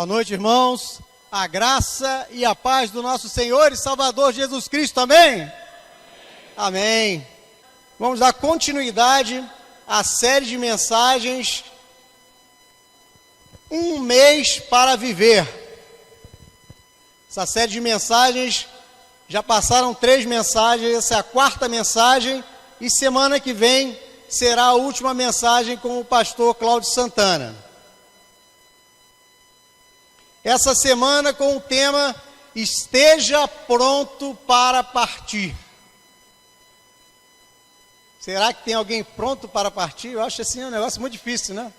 Boa noite, irmãos. A graça e a paz do nosso Senhor e Salvador Jesus Cristo, amém? Amém. Vamos dar continuidade à série de mensagens Um Mês para Viver. Essa série de mensagens, já passaram 3 mensagens, essa é a 4ª mensagem, e semana que vem será a última mensagem com o pastor Cláudio Santana. Essa semana com o tema Esteja Pronto para Partir. Será que tem alguém pronto para partir? Eu acho assim um negócio muito difícil, né?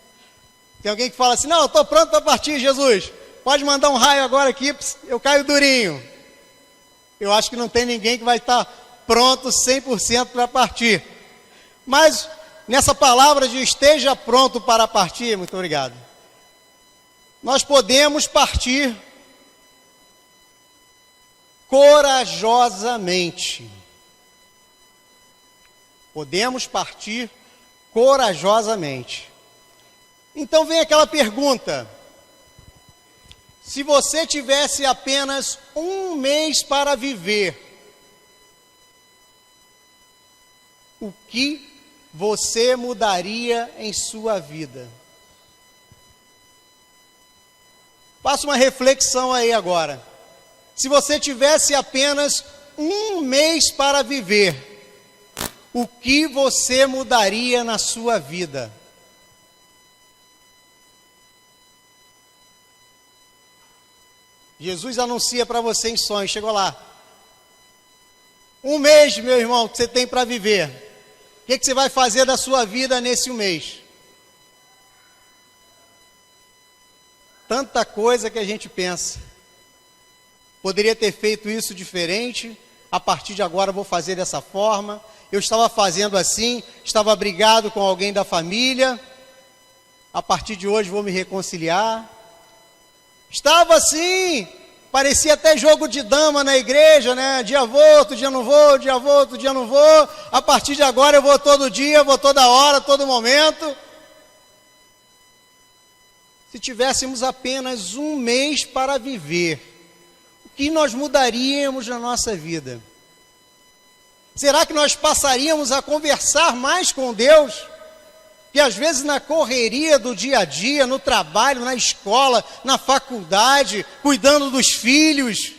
Tem alguém que fala assim, não, eu estou pronto para partir, Jesus. Pode mandar um raio agora aqui, eu caio durinho. Eu acho que não tem ninguém que vai estar pronto 100% para partir. Mas nessa palavra de esteja pronto para partir, muito obrigado. Nós podemos partir corajosamente. Podemos partir corajosamente. Então vem aquela pergunta: se você tivesse apenas um mês para viver, o que você mudaria em sua vida? Faça uma reflexão aí agora. Se você tivesse apenas um mês para viver, o que você mudaria na sua vida? Jesus anuncia para você em sonhos, chegou lá. Um mês, meu irmão, que você tem para viver. O que você vai fazer da sua vida nesse mês? Tanta coisa que a gente pensa. Poderia ter feito isso diferente, a partir de agora eu vou fazer dessa forma. Eu estava fazendo assim, estava brigado com alguém da família, a partir de hoje vou me reconciliar. Estava assim, parecia até jogo de dama na igreja, né? Dia vou, outro dia não vou, dia vou, outro dia não vou. A partir de agora eu vou todo dia, vou toda hora, todo momento. Se tivéssemos apenas um mês para viver, o que nós mudaríamos na nossa vida? Será que nós passaríamos a conversar mais com Deus? Que às vezes na correria do dia a dia, no trabalho, na escola, na faculdade, cuidando dos filhos,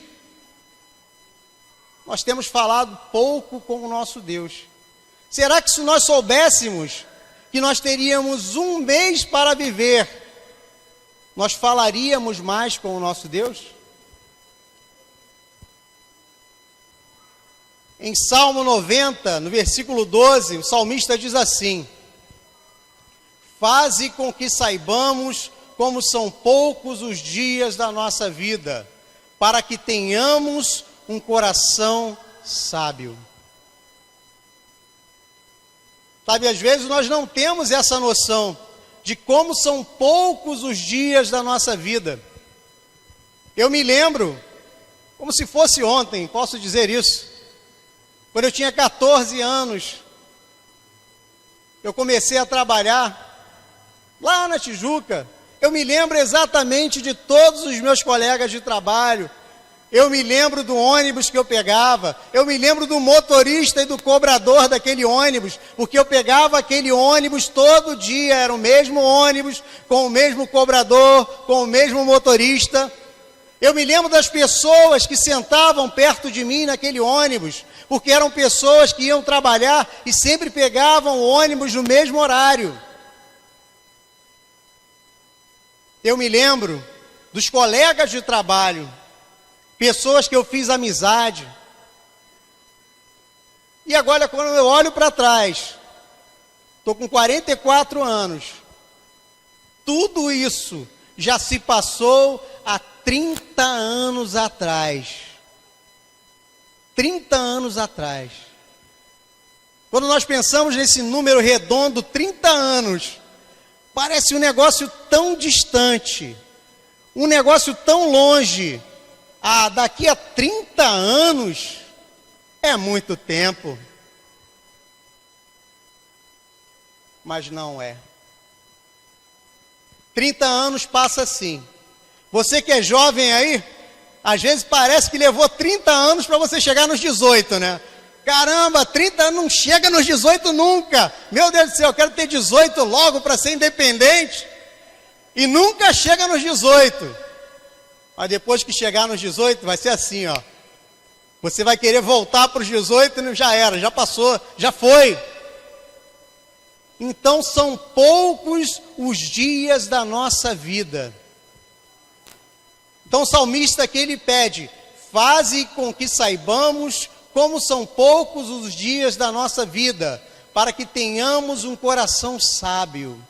nós temos falado pouco com o nosso Deus. Será que se nós soubéssemos que nós teríamos um mês para viver, nós falaríamos mais com o nosso Deus? Em Salmo 90, no versículo 12, o salmista diz assim: faze com que saibamos como são poucos os dias da nossa vida, para que tenhamos um coração sábio. Sabe, às vezes nós não temos essa noção de como são poucos os dias da nossa vida. Eu me lembro, como se fosse ontem, posso dizer isso, quando eu tinha 14 anos, eu comecei a trabalhar lá na Tijuca. Eu me lembro exatamente de todos os meus colegas de trabalho. Eu me lembro do ônibus que eu pegava. Eu me lembro do motorista e do cobrador daquele ônibus, porque eu pegava aquele ônibus todo dia. Era o mesmo ônibus, com o mesmo cobrador, com o mesmo motorista. Eu me lembro das pessoas que sentavam perto de mim naquele ônibus, porque eram pessoas que iam trabalhar e sempre pegavam o ônibus no mesmo horário. Eu me lembro dos colegas de trabalho, pessoas que eu fiz amizade. E agora, quando eu olho para trás, estou com 44 anos, tudo isso já se passou há 30 anos atrás. 30 anos atrás. Quando nós pensamos nesse número redondo, 30 anos, parece um negócio tão distante, um negócio tão longe. Daqui a 30 anos é muito tempo. Mas não é. 30 anos passa assim. Você que é jovem aí, às vezes parece que levou 30 anos para você chegar nos 18, né? Caramba, 30 anos não chega nos 18 nunca. Meu Deus do céu, eu quero ter 18 logo para ser independente. E nunca chega nos 18. Mas depois que chegar nos 18, vai ser assim, ó. Você vai querer voltar para os 18 e já era, já passou, já foi. Então são poucos os dias da nossa vida. Então o salmista aqui ele pede: faze com que saibamos como são poucos os dias da nossa vida, para que tenhamos um coração sábio.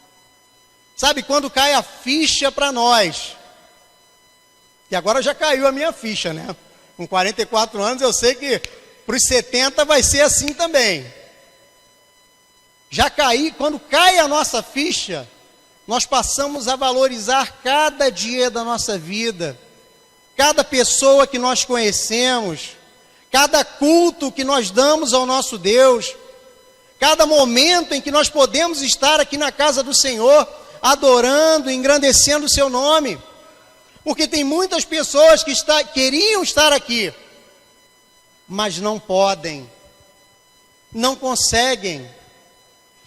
Sabe quando cai a ficha para nós? Que agora já caiu a minha ficha, né? Com 44 anos eu sei que para os 70 vai ser assim também. Já caí, quando cai a nossa ficha, nós passamos a valorizar cada dia da nossa vida, cada pessoa que nós conhecemos, cada culto que nós damos ao nosso Deus, cada momento em que nós podemos estar aqui na casa do Senhor, adorando, engrandecendo o seu nome. Porque tem muitas pessoas que queriam estar aqui, mas não podem, não conseguem.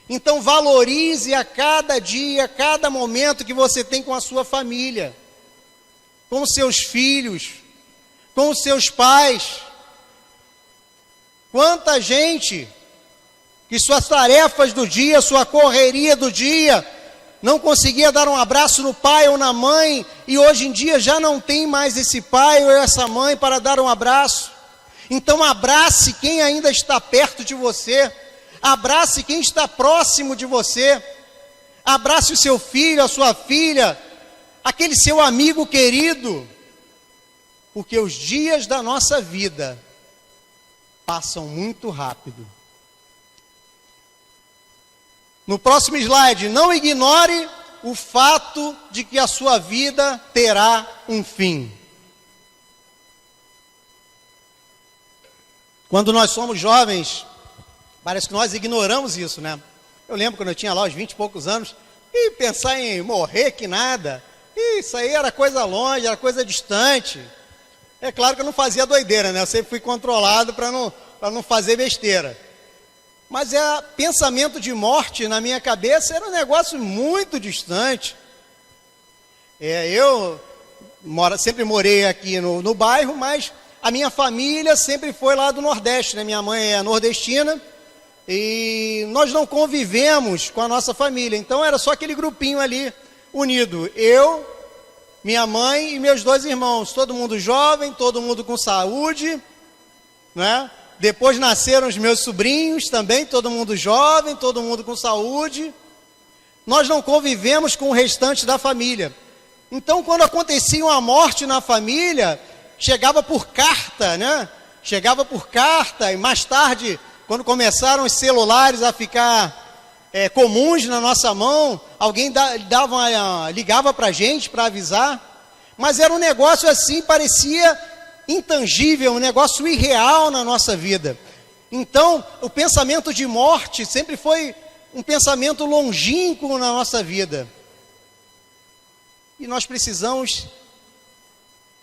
Então valorize a cada dia, a cada momento que você tem com a sua família, com os seus filhos, com os seus pais. Quanta gente que suas tarefas do dia, sua correria do dia, não conseguia dar um abraço no pai ou na mãe, e hoje em dia já não tem mais esse pai ou essa mãe para dar um abraço. Então abrace quem ainda está perto de você, abrace quem está próximo de você, abrace o seu filho, a sua filha, aquele seu amigo querido, porque os dias da nossa vida passam muito rápido. No próximo slide, não ignore o fato de que a sua vida terá um fim. Quando nós somos jovens, parece que nós ignoramos isso, né? Eu lembro quando eu tinha lá os 20 e poucos anos, e pensar em morrer que nada, isso aí era coisa longe, era coisa distante. É claro que eu não fazia doideira, né? Eu sempre fui controlado para não fazer besteira. Mas pensamento de morte na minha cabeça era um negócio muito distante. Eu sempre morei aqui no bairro, mas a minha família sempre foi lá do Nordeste, né? Minha mãe é nordestina e nós não convivemos com a nossa família. Então era só aquele grupinho ali unido. Eu, minha mãe e meus 2 irmãos, todo mundo jovem, todo mundo com saúde, né? Depois nasceram os meus sobrinhos também, todo mundo jovem, todo mundo com saúde. Nós não convivemos com o restante da família. Então, quando acontecia uma morte na família, chegava por carta, né? Chegava por carta, e mais tarde, quando começaram os celulares a ficar comuns na nossa mão, alguém ligava para a gente para avisar. Mas era um negócio assim, parecia intangível, um negócio irreal na nossa vida. Então, o pensamento de morte sempre foi um pensamento longínquo na nossa vida. E nós precisamos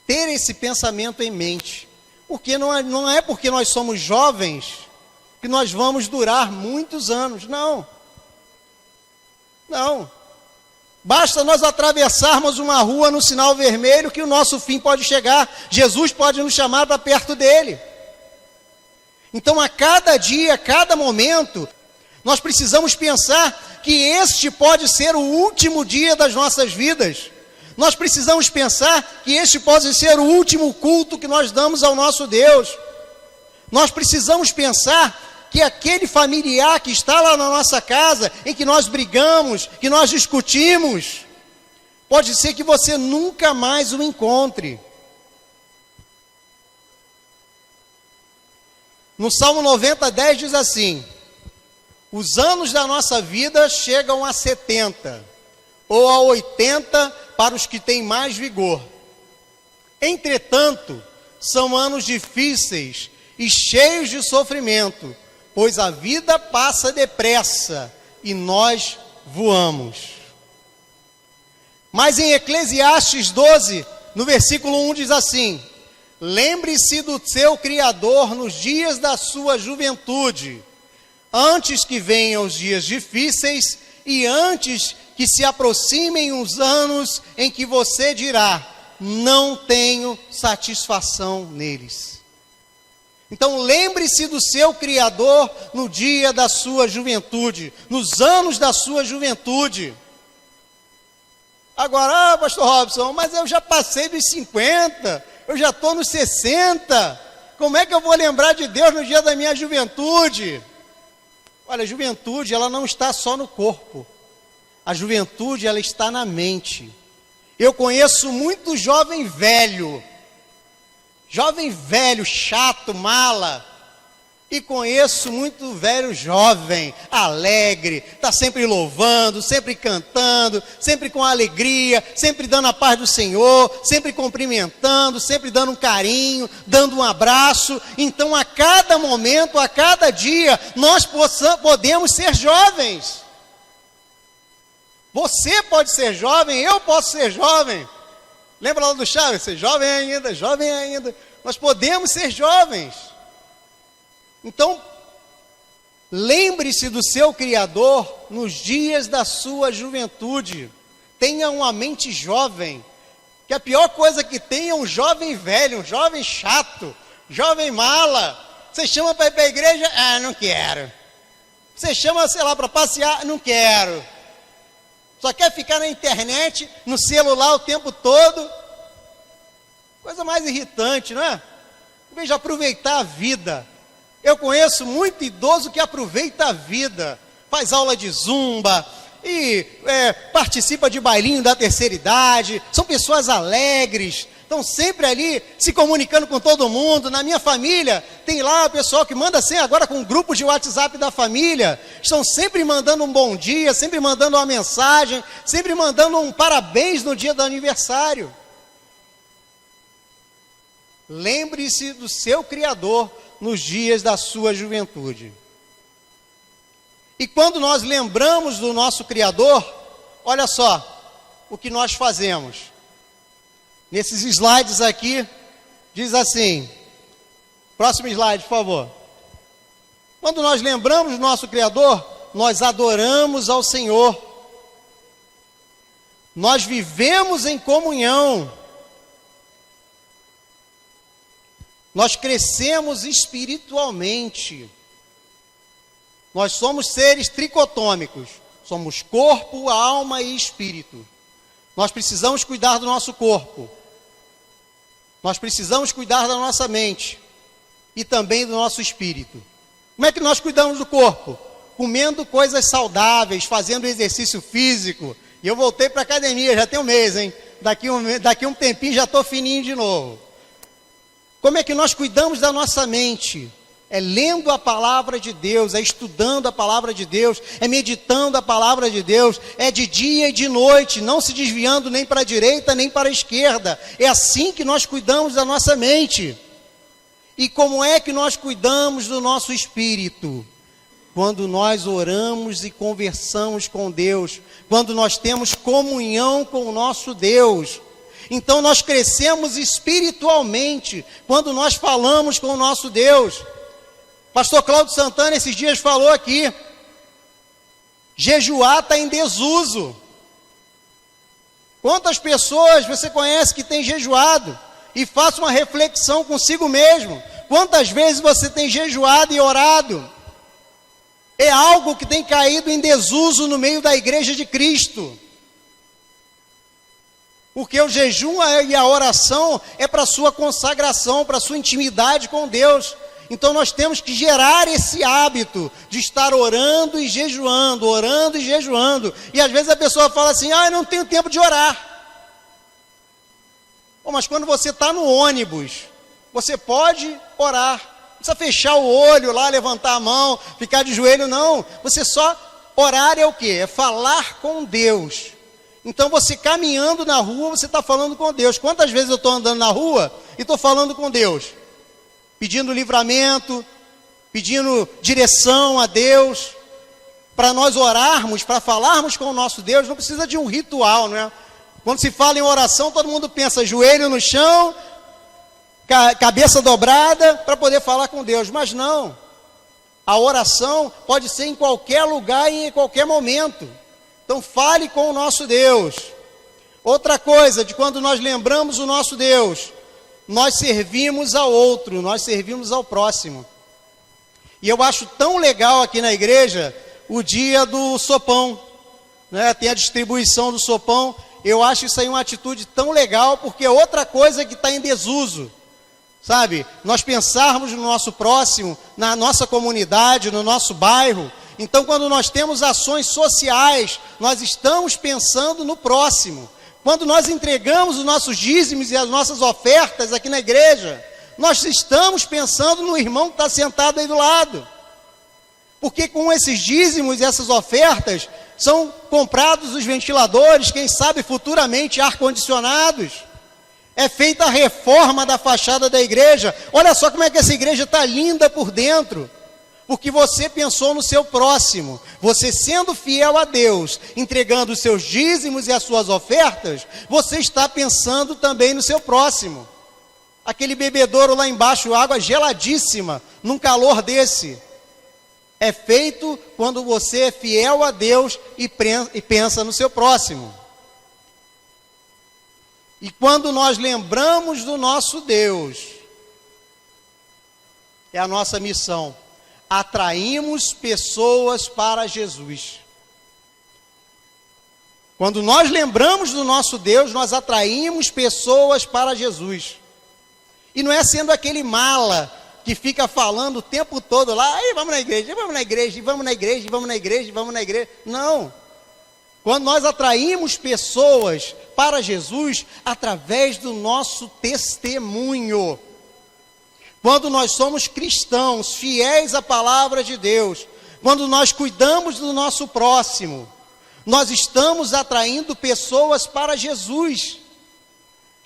ter esse pensamento em mente. Porque não é porque nós somos jovens que nós vamos durar muitos anos. Não. Não. Basta nós atravessarmos uma rua no sinal vermelho que o nosso fim pode chegar. Jesus pode nos chamar para perto dele. Então, a cada dia, a cada momento, nós precisamos pensar que este pode ser o último dia das nossas vidas. Nós precisamos pensar que este pode ser o último culto que nós damos ao nosso Deus. Nós precisamos pensar que aquele familiar que está lá na nossa casa, em que nós brigamos, que nós discutimos, pode ser que você nunca mais o encontre. No Salmo 90:10 diz assim: os anos da nossa vida chegam a 70, ou a 80 para os que têm mais vigor. Entretanto, são anos difíceis e cheios de sofrimento, pois a vida passa depressa e nós voamos. Mas em Eclesiastes 12, no versículo 1 diz assim: lembre-se do seu Criador nos dias da sua juventude, antes que venham os dias difíceis e antes que se aproximem os anos em que você dirá: não tenho satisfação neles. Então lembre-se do seu Criador no dia da sua juventude, nos anos da sua juventude. Agora, pastor Robson, mas eu já passei dos 50, eu já estou nos 60, como é que eu vou lembrar de Deus no dia da minha juventude? Olha, a juventude, ela não está só no corpo, a juventude, ela está na mente. Eu conheço muito jovem velho chato, mala, e conheço muito velho jovem, alegre, está sempre louvando, sempre cantando, sempre com alegria, sempre dando a paz do Senhor, sempre cumprimentando, sempre dando um carinho, dando um abraço. Então a cada momento, a cada dia, nós podemos ser jovens. Você pode ser jovem, eu posso ser jovem. Lembra lá do Chaves? Ser jovem ainda, jovem ainda. Nós podemos ser jovens. Então, lembre-se do seu Criador nos dias da sua juventude. Tenha uma mente jovem. Que a pior coisa que tem é um jovem velho, um jovem chato, jovem mala. Você chama para ir para a igreja? Ah, não quero. Você chama, sei lá, para passear? Não quero. Só quer ficar na internet, no celular o tempo todo. Coisa mais irritante, não é? Em vez de aproveitar a vida. Eu conheço muito idoso que aproveita a vida. Faz aula de zumba e participa de bailinho da terceira idade. São pessoas alegres. Estão sempre ali se comunicando com todo mundo. Na minha família, tem lá o pessoal que manda assim, agora com grupos de WhatsApp da família. Estão sempre mandando um bom dia, sempre mandando uma mensagem, sempre mandando um parabéns no dia do aniversário. Lembre-se do seu Criador nos dias da sua juventude. E quando nós lembramos do nosso Criador, olha só o que nós fazemos. Nesses slides aqui, diz assim, próximo slide, por favor. Quando nós lembramos do nosso Criador, nós adoramos ao Senhor. Nós vivemos em comunhão. Nós crescemos espiritualmente. Nós somos seres tricotômicos. Somos corpo, alma e espírito. Nós precisamos cuidar do nosso corpo. Nós precisamos cuidar da nossa mente. E também do nosso espírito. Como é que nós cuidamos do corpo? Comendo coisas saudáveis, fazendo exercício físico. E eu voltei para a academia, já tem um mês, hein? Daqui um tempinho já estou fininho de novo. Como é que nós cuidamos da nossa mente? É lendo a palavra de Deus, é estudando a palavra de Deus, é meditando a palavra de Deus, é de dia e de noite, não se desviando nem para a direita nem para a esquerda. É assim que nós cuidamos da nossa mente. E como é que nós cuidamos do nosso espírito? Quando nós oramos e conversamos com Deus, quando nós temos comunhão com o nosso Deus. Então nós crescemos espiritualmente quando nós falamos com o nosso Deus. Pastor Cláudio Santana esses dias falou aqui, jejuar está em desuso. Quantas pessoas você conhece que tem jejuado? E faça uma reflexão consigo mesmo. Quantas vezes você tem jejuado e orado? É algo que tem caído em desuso no meio da igreja de Cristo. Porque o jejum e a oração é para a sua consagração, para a sua intimidade com Deus. Então nós temos que gerar esse hábito de estar orando e jejuando, orando e jejuando. E às vezes a pessoa fala assim, eu não tenho tempo de orar. Mas quando você está no ônibus, você pode orar. Não precisa fechar o olho lá, levantar a mão, ficar de joelho, não. Você só orar é o quê? É falar com Deus. Então você caminhando na rua, você está falando com Deus. Quantas vezes eu estou andando na rua e estou falando com Deus? Pedindo livramento, pedindo direção a Deus. Para nós orarmos, para falarmos com o nosso Deus, não precisa de um ritual, não é? Quando se fala em oração, todo mundo pensa joelho no chão, cabeça dobrada, para poder falar com Deus. Mas não. A oração pode ser em qualquer lugar e em qualquer momento. Então fale com o nosso Deus. Outra coisa, de quando nós lembramos o nosso Deus, nós servimos ao outro, nós servimos ao próximo. E eu acho tão legal aqui na igreja o dia do sopão, né? Tem a distribuição do sopão. Eu acho isso aí uma atitude tão legal, porque é outra coisa que está em desuso, sabe? Nós pensarmos no nosso próximo, na nossa comunidade, no nosso bairro. Então, quando nós temos ações sociais, nós estamos pensando no próximo. Quando nós entregamos os nossos dízimos e as nossas ofertas aqui na igreja, nós estamos pensando no irmão que está sentado aí do lado. Porque com esses dízimos e essas ofertas, são comprados os ventiladores, quem sabe futuramente ar-condicionados. É feita a reforma da fachada da igreja. Olha só como é que essa igreja está linda por dentro. Porque você pensou no seu próximo. Você sendo fiel a Deus, entregando os seus dízimos e as suas ofertas, você está pensando também no seu próximo. Aquele bebedouro lá embaixo, água geladíssima, num calor desse. É feito quando você é fiel a Deus e pensa no seu próximo. E quando nós lembramos do nosso Deus, é a nossa missão. Atraímos pessoas para Jesus. Quando nós lembramos do nosso Deus, nós atraímos pessoas para Jesus. E não é sendo aquele mala que fica falando o tempo todo lá, vamos na igreja, vamos na igreja, vamos na igreja, vamos na igreja, vamos na igreja. Não. Quando nós atraímos pessoas para Jesus, através do nosso testemunho. Quando nós somos cristãos, fiéis à palavra de Deus, quando nós cuidamos do nosso próximo, nós estamos atraindo pessoas para Jesus.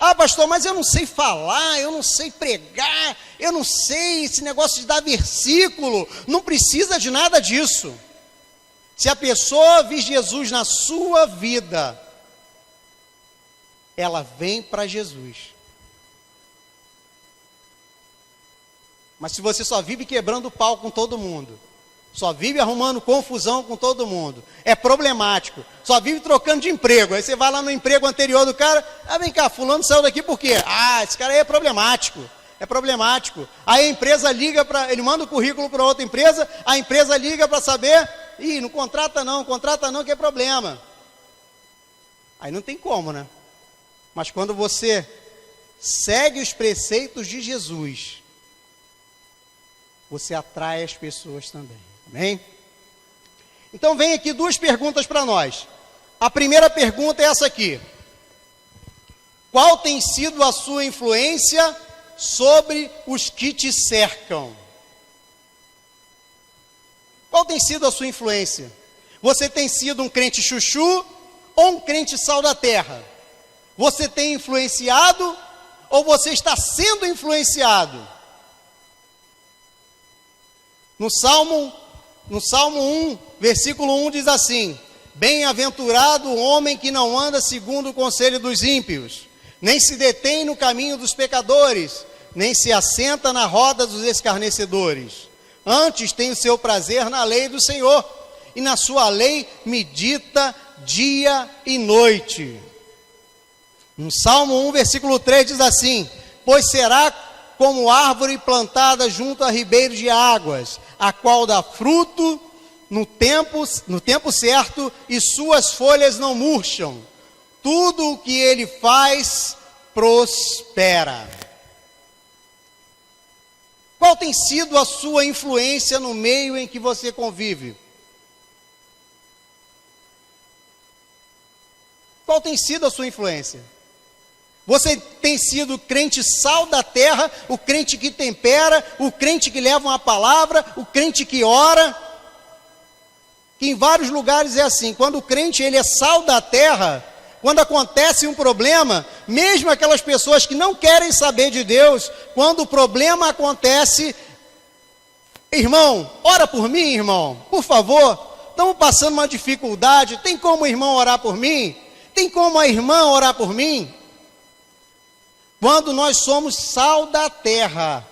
Ah, pastor, mas eu não sei falar, eu não sei pregar, eu não sei esse negócio de dar versículo. Não precisa de nada disso. Se a pessoa vir Jesus na sua vida, ela vem para Jesus. Mas se você só vive quebrando pau com todo mundo, só vive arrumando confusão com todo mundo, é problemático, só vive trocando de emprego, aí você vai lá no emprego anterior do cara, vem cá, fulano saiu daqui por quê? Esse cara aí é problemático, aí a empresa liga ele manda o currículo para outra empresa, a empresa liga para saber, não contrata não, que é problema. Aí não tem como, né? Mas quando você segue os preceitos de Jesus, você atrai as pessoas também. Amém? Então vem aqui duas perguntas para nós. A primeira pergunta é essa aqui. Qual tem sido a sua influência sobre os que te cercam? Qual tem sido a sua influência? Você tem sido um crente chuchu ou um crente sal da terra? Você tem influenciado ou você está sendo influenciado? No Salmo 1, versículo 1 diz assim: Bem-aventurado o homem que não anda segundo o conselho dos ímpios, nem se detém no caminho dos pecadores, nem se assenta na roda dos escarnecedores. Antes tem o seu prazer na lei do Senhor, e na sua lei medita dia e noite. No Salmo 1, versículo 3 diz assim: Pois será como árvore plantada junto a ribeiros de águas, a qual dá fruto no tempo certo, e suas folhas não murcham. Tudo o que ele faz prospera. Qual tem sido a sua influência no meio em que você convive? Qual tem sido a sua influência? Você tem sido o crente sal da terra, o crente que tempera, o crente que leva uma palavra, o crente que ora? Que em vários lugares é assim, quando o crente ele é sal da terra, quando acontece um problema, mesmo aquelas pessoas que não querem saber de Deus, quando o problema acontece, irmão, ora por mim, irmão, por favor, estamos passando uma dificuldade, tem como o irmão orar por mim? tem como a irmã orar por mim? Quando nós somos sal da terra,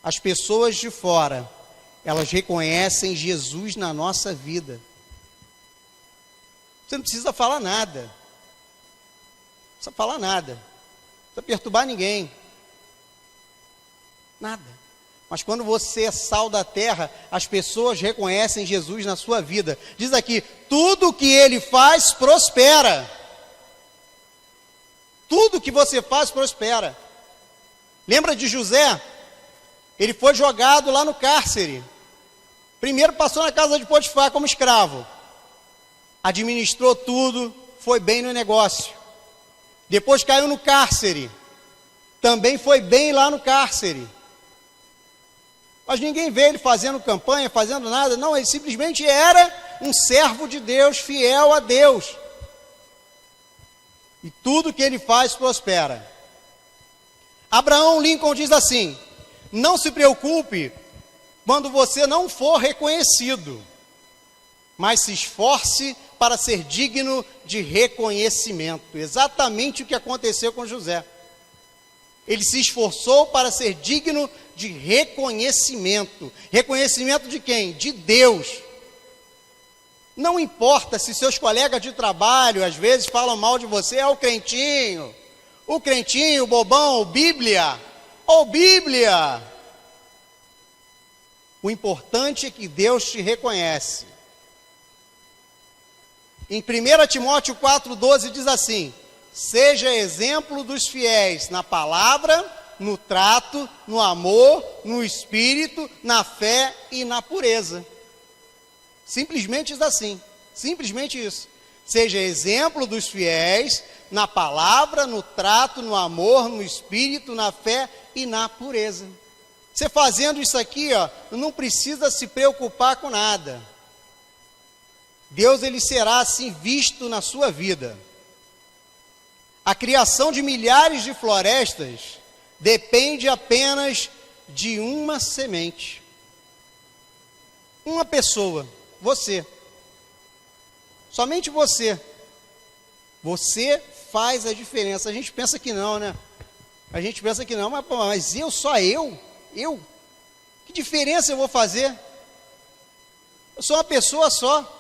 as pessoas de fora, elas reconhecem Jesus na nossa vida. Você não precisa falar nada. Não precisa falar nada. Não precisa perturbar ninguém. Nada. Mas quando você é sal da terra, as pessoas reconhecem Jesus na sua vida. Diz aqui, tudo que ele faz prospera. Tudo que você faz prospera. Lembra de José? Ele foi jogado lá no cárcere. Primeiro passou na casa de Potifar como escravo. Administrou tudo, foi bem no negócio. Depois caiu no cárcere. Também foi bem lá no cárcere. Mas ninguém vê ele fazendo campanha, fazendo nada. Não, ele simplesmente era um servo de Deus, fiel a Deus. E tudo que ele faz prospera. Abraham Lincoln diz assim: não se preocupe quando você não for reconhecido, mas se esforce para ser digno de reconhecimento. Exatamente o que aconteceu com José. Ele se esforçou para ser digno de reconhecimento. Reconhecimento de quem? De Deus. Não importa se seus colegas de trabalho às vezes falam mal de você, o crentinho, o bobão, Bíblia, ou Bíblia. O importante é que Deus te reconhece. Em 1 Timóteo 4,12 diz assim: seja exemplo dos fiéis na palavra, no trato, no amor, no espírito, na fé e na pureza. Simplesmente diz assim, simplesmente isso. Seja exemplo dos fiéis na palavra, no trato, no amor, no espírito, na fé e na pureza. Você fazendo isso aqui, não precisa se preocupar com nada. Deus, ele será assim visto na sua vida. A criação de milhares de florestas depende apenas de uma semente. Uma pessoa, você. Somente você. Você faz a diferença. A gente pensa que não, né? A gente pensa que não, mas só eu? Eu? Que diferença eu vou fazer? Eu sou uma pessoa só.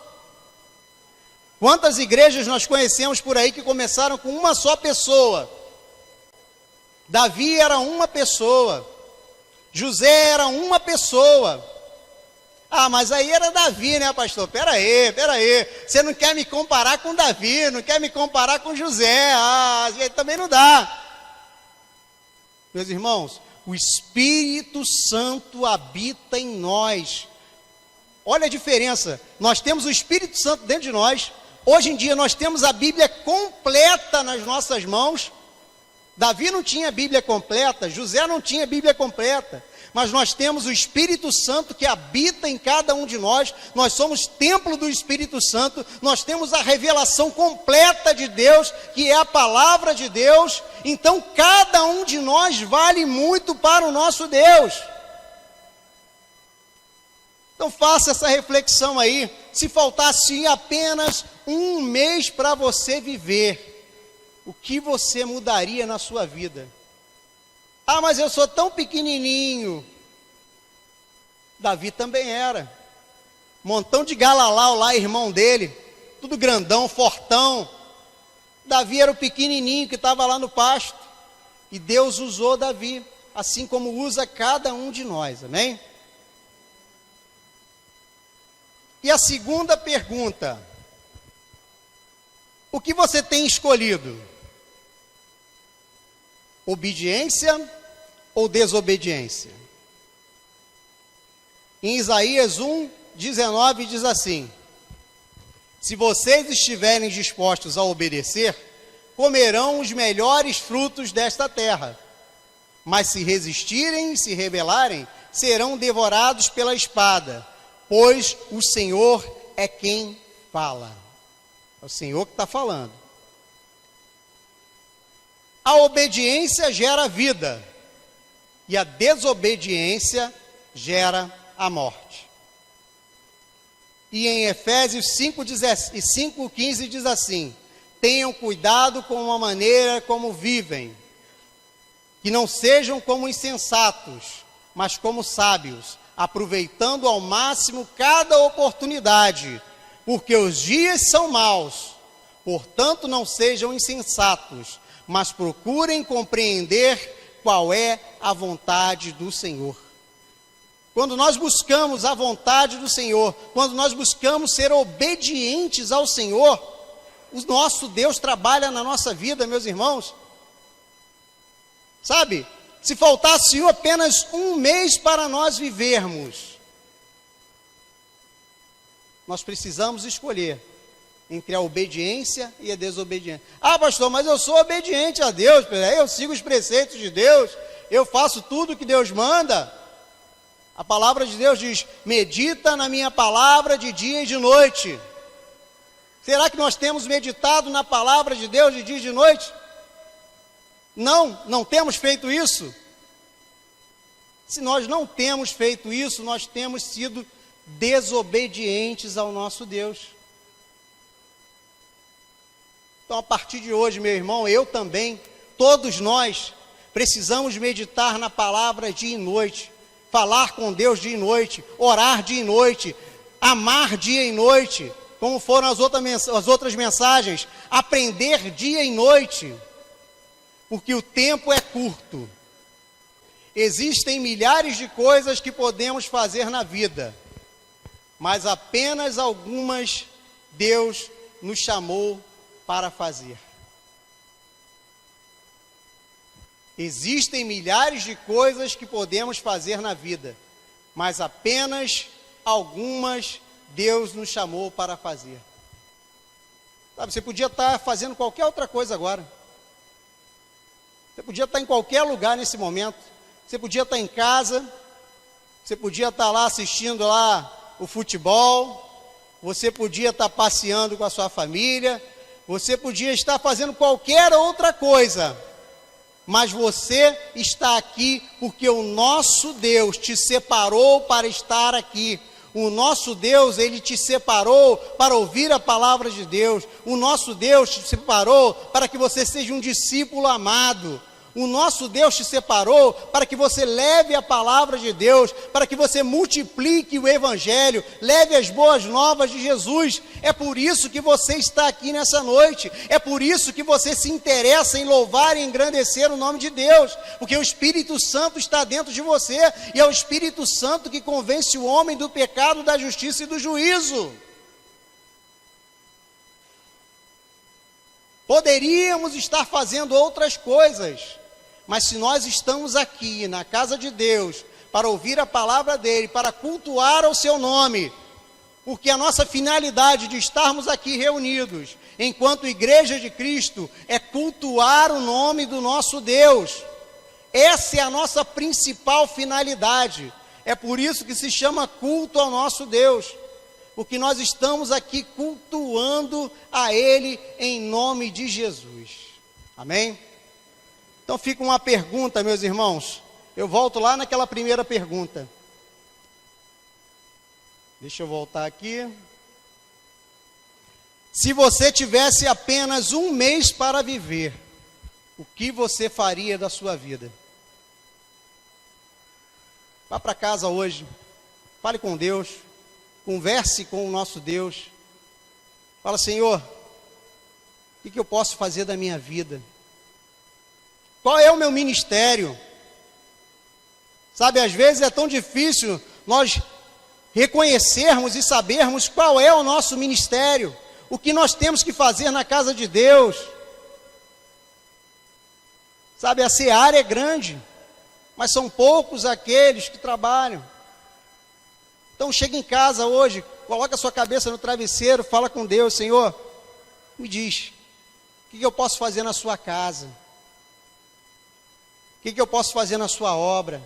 Quantas igrejas nós conhecemos por aí que começaram com uma só pessoa? Davi era uma pessoa. José era uma pessoa. Ah, mas aí era Davi, né, pastor? Pera aí. Você não quer me comparar com Davi, não quer me comparar com José. Ah, também não dá. Meus irmãos, o Espírito Santo habita em nós. Olha a diferença. Nós temos o Espírito Santo dentro de nós. Hoje em dia nós temos a Bíblia completa nas nossas mãos. Davi não tinha Bíblia completa, José não tinha Bíblia completa, mas nós temos o Espírito Santo que habita em cada um de nós. Nós somos templo do Espírito Santo, nós temos a revelação completa de Deus, que é a palavra de Deus. Então cada um de nós vale muito para o nosso Deus. Então faça essa reflexão aí. Se faltasse apenas um mês para você viver, o que você mudaria na sua vida? Ah, mas eu sou tão pequenininho. Davi também era. Montão de Galalau lá, irmão dele, tudo grandão, fortão. Davi era o pequenininho que estava lá no pasto. E Deus usou Davi, assim como usa cada um de nós, amém? E a segunda pergunta: o que você tem escolhido? Obediência ou desobediência? Em Isaías 1:19 diz assim: se vocês estiverem dispostos a obedecer, comerão os melhores frutos desta terra. Mas se resistirem e se rebelarem, serão devorados pela espada, pois o Senhor é quem fala. É o Senhor que está falando. A obediência gera vida, e a desobediência gera a morte. E em Efésios 5:15 diz assim: tenham cuidado com a maneira como vivem, que não sejam como insensatos, mas como sábios, aproveitando ao máximo cada oportunidade, porque os dias são maus. Portanto, não sejam insensatos, mas procurem compreender qual é a vontade do Senhor. Quando nós buscamos a vontade do Senhor, quando nós buscamos ser obedientes ao Senhor, o nosso Deus trabalha na nossa vida, meus irmãos. Sabe, se faltasse apenas um mês para nós vivermos, nós precisamos escolher entre a obediência e a desobediência. Ah, pastor, mas eu sou obediente a Deus, eu sigo os preceitos de Deus, eu faço tudo que Deus manda. A palavra de Deus diz: medita na minha palavra de dia e de noite. Será que nós temos meditado na palavra de Deus de dia e de noite? Não temos feito isso. Se nós não temos feito isso, nós temos sido desobedientes ao nosso Deus. Então, a partir de hoje, meu irmão, eu também, todos nós, precisamos meditar na palavra dia e noite, falar com Deus dia e noite, orar dia e noite, amar dia e noite, como foram as outras mensagens, aprender dia e noite, porque o tempo é curto. Existem milhares de coisas que podemos fazer na vida, mas apenas algumas Deus nos chamou para fazer. Existem milhares de coisas que podemos fazer na vida, mas apenas algumas Deus nos chamou para fazer. Sabe, você podia estar fazendo qualquer outra coisa agora. Você podia estar em qualquer lugar nesse momento. Você podia estar em casa. Você podia estar lá assistindo lá o futebol. Você podia estar passeando com a sua família. Você podia estar fazendo qualquer outra coisa. Mas você está aqui porque o nosso Deus te separou para estar aqui. O nosso Deus, Ele te separou para ouvir a palavra de Deus. O nosso Deus te separou para que você seja um discípulo amado. O nosso Deus te separou para que você leve a palavra de Deus, para que você multiplique o Evangelho, leve as boas novas de Jesus. É por isso que você está aqui nessa noite, é por isso que você se interessa em louvar e engrandecer o nome de Deus, porque o Espírito Santo está dentro de você, e é o Espírito Santo que convence o homem do pecado, da justiça e do juízo. Poderíamos estar fazendo outras coisas, mas se nós estamos aqui na casa de Deus para ouvir a palavra dele, para cultuar o seu nome, porque a nossa finalidade de estarmos aqui reunidos enquanto igreja de Cristo é cultuar o nome do nosso Deus. Essa é a nossa principal finalidade. É por isso que se chama culto ao nosso Deus, porque nós estamos aqui cultuando a Ele em nome de Jesus. Amém? Então fica uma pergunta, meus irmãos. Eu volto lá naquela primeira pergunta. Deixa eu voltar aqui. Se você tivesse apenas um mês para viver, o que você faria da sua vida? Vá para casa hoje, fale com Deus, converse com o nosso Deus. Fala: Senhor, o que eu posso fazer da minha vida? Qual é o meu ministério? Sabe, às vezes é tão difícil nós reconhecermos e sabermos qual é o nosso ministério, o que nós temos que fazer na casa de Deus. Sabe, a seara é grande, mas são poucos aqueles que trabalham. Então chega em casa hoje, coloca a sua cabeça no travesseiro, fala com Deus: Senhor, me diz, o que eu posso fazer na sua casa? O que eu posso fazer na sua obra?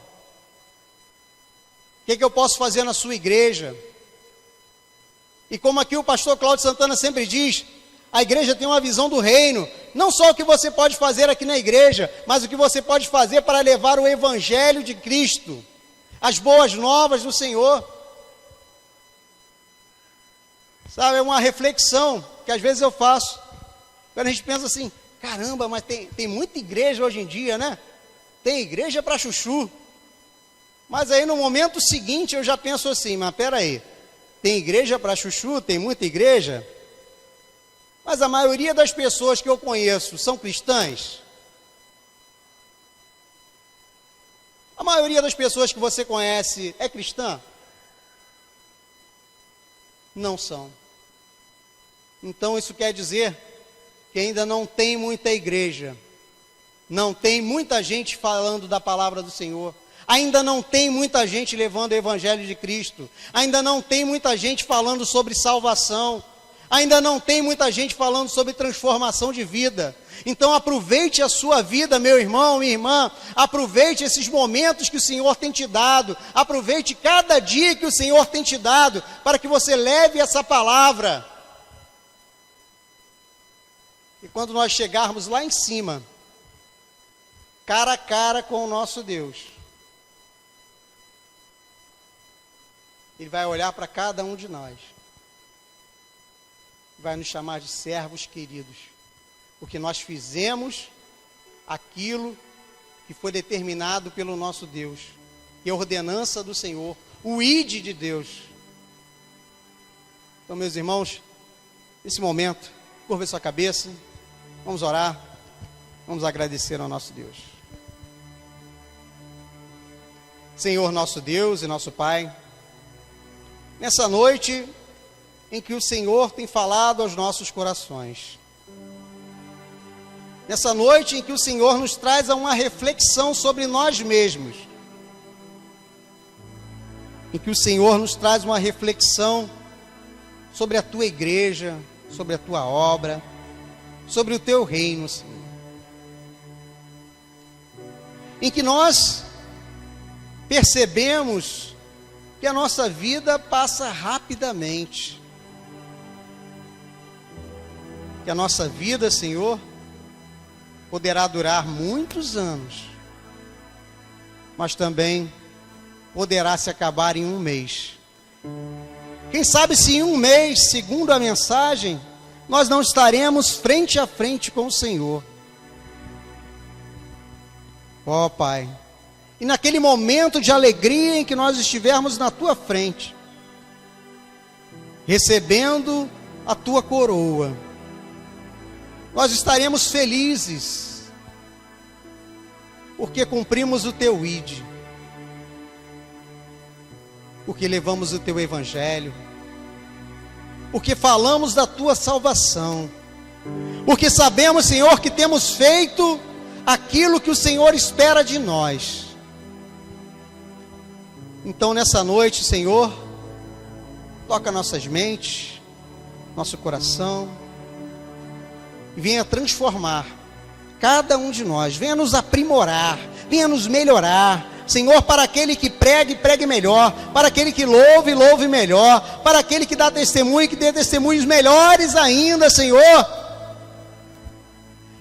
O que eu posso fazer na sua igreja? E como aqui o pastor Cláudio Santana sempre diz, a igreja tem uma visão do reino. Não só o que você pode fazer aqui na igreja, mas o que você pode fazer para levar o Evangelho de Cristo, as boas novas do Senhor. Sabe, é uma reflexão que às vezes eu faço. Quando a gente pensa assim, caramba, mas tem muita igreja hoje em dia, né? Tem igreja para chuchu. Mas aí no momento seguinte eu já penso assim, mas peraí, tem igreja para chuchu, tem muita igreja? Mas a maioria das pessoas que eu conheço são cristãs? A maioria das pessoas que você conhece é cristã? Não são. Então isso quer dizer que ainda não tem muita igreja, não tem muita gente falando da palavra do Senhor, ainda não tem muita gente levando o evangelho de Cristo, ainda não tem muita gente falando sobre salvação, ainda não tem muita gente falando sobre transformação de vida. Então aproveite a sua vida, meu irmão, minha irmã, aproveite esses momentos que o Senhor tem te dado, aproveite cada dia que o Senhor tem te dado, para que você leve essa palavra. E quando nós chegarmos lá em cima, cara a cara com o nosso Deus, Ele vai olhar para cada um de nós, vai nos chamar de servos queridos, porque nós fizemos aquilo que foi determinado pelo nosso Deus, e a ordenança do Senhor, o ide de Deus. Então, meus irmãos, nesse momento, curva sua cabeça, vamos orar, vamos agradecer ao nosso Deus. Senhor, nosso Deus e nosso Pai, nessa noite em que o Senhor tem falado aos nossos corações, nessa noite em que o Senhor nos traz a uma reflexão sobre nós mesmos, em que o Senhor nos traz uma reflexão sobre a Tua igreja, sobre a Tua obra, sobre o Teu reino, Senhor, em que nós percebemos que a nossa vida passa rapidamente, que a nossa vida, Senhor, poderá durar muitos anos, mas também poderá se acabar em um mês. Quem sabe se em um mês, segundo a mensagem, nós não estaremos frente a frente com o Senhor. Ó Pai, e naquele momento de alegria em que nós estivermos na Tua frente, recebendo a Tua coroa, nós estaremos felizes, porque cumprimos o Teu ide, porque levamos o Teu evangelho, porque falamos da Tua salvação, porque sabemos, Senhor, que temos feito aquilo que o Senhor espera de nós. Então nessa noite, Senhor, toca nossas mentes, nosso coração, e venha transformar cada um de nós, venha nos aprimorar, venha nos melhorar, Senhor, para aquele que pregue, pregue melhor, para aquele que louve, louve melhor, para aquele que dá testemunho, que dê testemunhos melhores ainda, Senhor.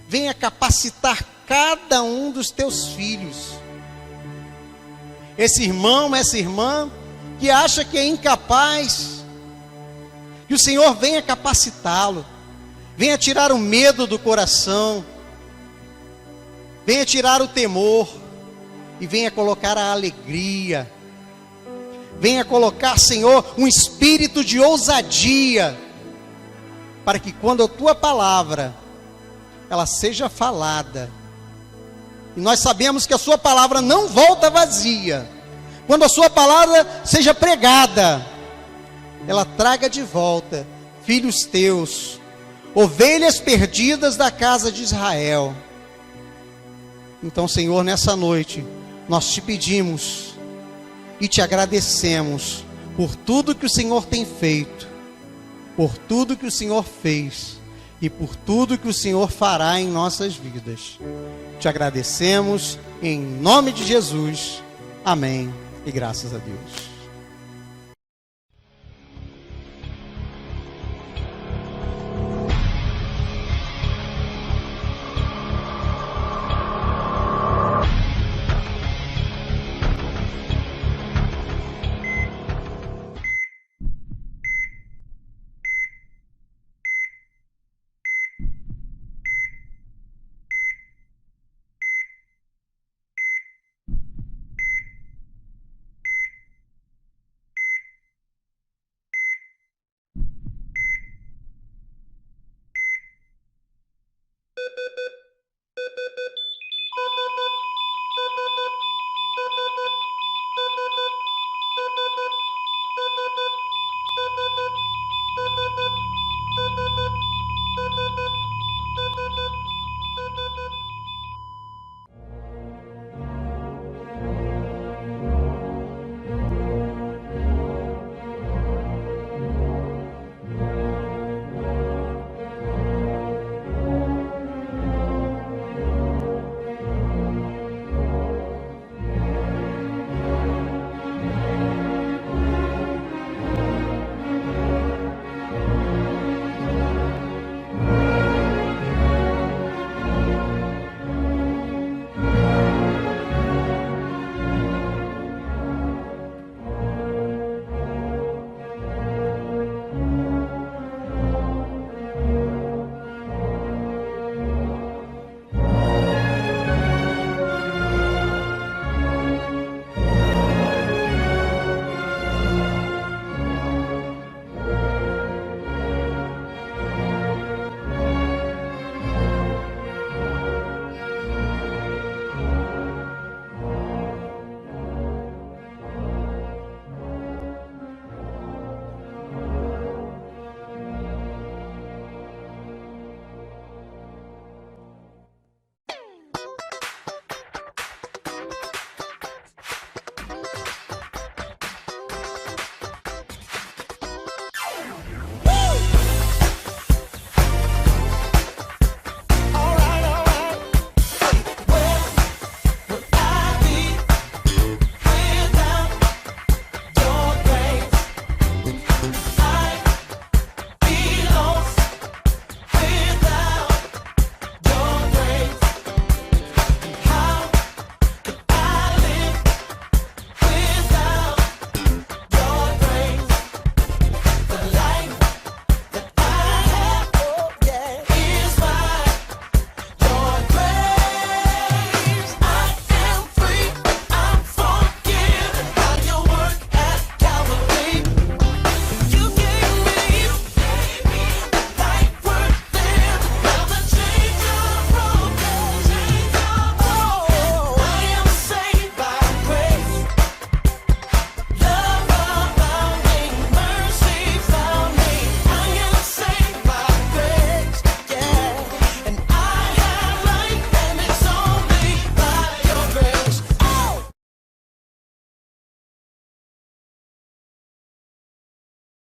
Venha capacitar cada um dos Teus filhos, esse irmão, essa irmã, que acha que é incapaz, que o Senhor venha capacitá-lo, venha tirar o medo do coração, venha tirar o temor, e venha colocar a alegria, venha colocar, Senhor, um espírito de ousadia, para que quando a Tua palavra, ela seja falada, e nós sabemos que a Sua palavra não volta vazia, quando a Sua palavra seja pregada, ela traga de volta filhos Teus, ovelhas perdidas da casa de Israel. Então, Senhor, nessa noite, nós te pedimos e te agradecemos por tudo que o Senhor tem feito, por tudo que o Senhor fez e por tudo que o Senhor fará em nossas vidas. Te agradecemos em nome de Jesus. Amém. E graças a Deus.